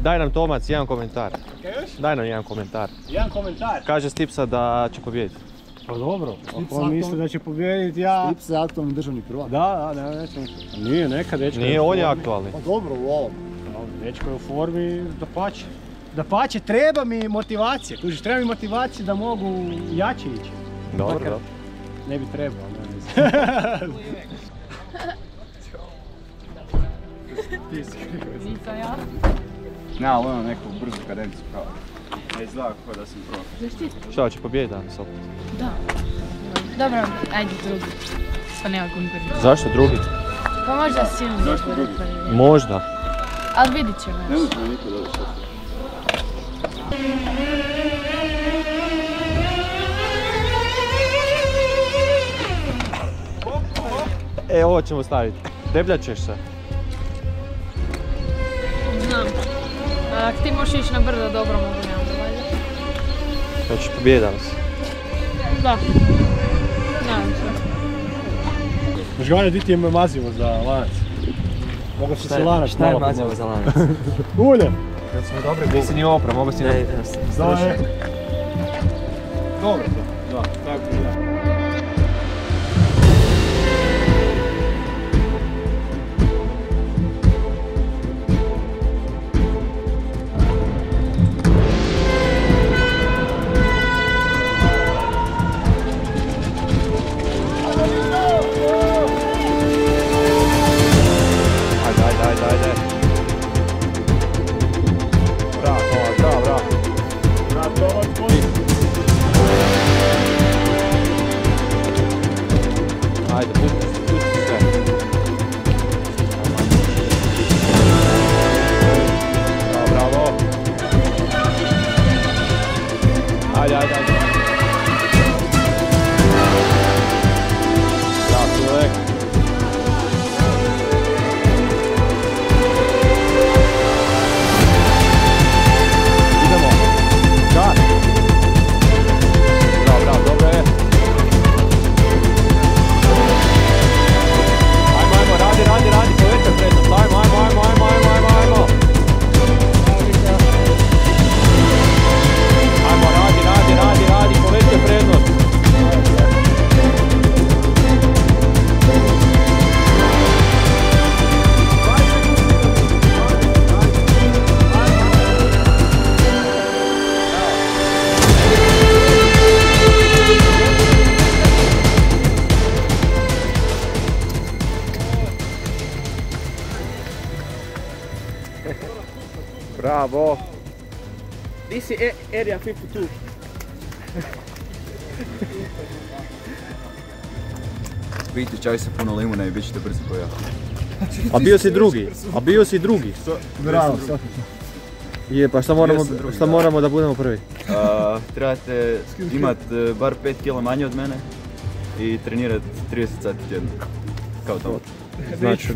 Daj nam Tomac jedan komentar. Kaj još? Daj nam jedan komentar. Jedan komentar. Kaže Stipsa da će pobijediti. Pa dobro, ako on misli da će pobijediti, ja... Stips je aktualni državni prvak. Da, nećemo. Nije, neka dečka. Nije, on je aktualni. Pa dobro, u ovom. Dečko je u formi, dapače. Dapače, treba mi motivacije, kužiš, treba mi motivacije da mogu jače ići. Dobro, dobro. Ne bi trebao, ne mislim. Nisam ja. Ne, ali ono neku brzu kadenciju kao. Ne izgleda kao da sam prvo. Zaštiti? Šta, će pobijediti danas opet? Da. Dobro, ajde drugi. Pa nema konkurencije. Zašto drugi? Pa možda silno. Zašto drugi? Možda. Ali vidit ćemo. Ne možemo niko dobro što. E, ovo ćemo staviti. Debljat ćeš se. Znam. Ako ti možeš ići na brdo, dobro mogu ja. Da ćeš pobijediti danas. Da. Nadam se. Žgane, di ti je mazivo za lanac? Mogu si se lanac Šta je malo mazivo za lanac? Ulje! Kad smo dobri Nisi ni opra, mogu si... Da je. Dobro to. Da, tako je. Ajde. Bravo, Tomac, bravo. Ajde, pusti sve. Bravo. Ajde. Bravo, čovjek. Bravo, dobro je. Ajmo, radi, povećaj prednost, ajmo. Ajmo, radi, povećaj prednost. Bravo. This is area 52. Pijte čaj sa puno limuna i bit ćete brzo pojaviti. A bio si drugi. Bravo. Je, pa šta moramo da budemo prvi? Trebate imati bar 5 kg manje od mene i trenirati 30 sati tjedno. Kao to. Znači...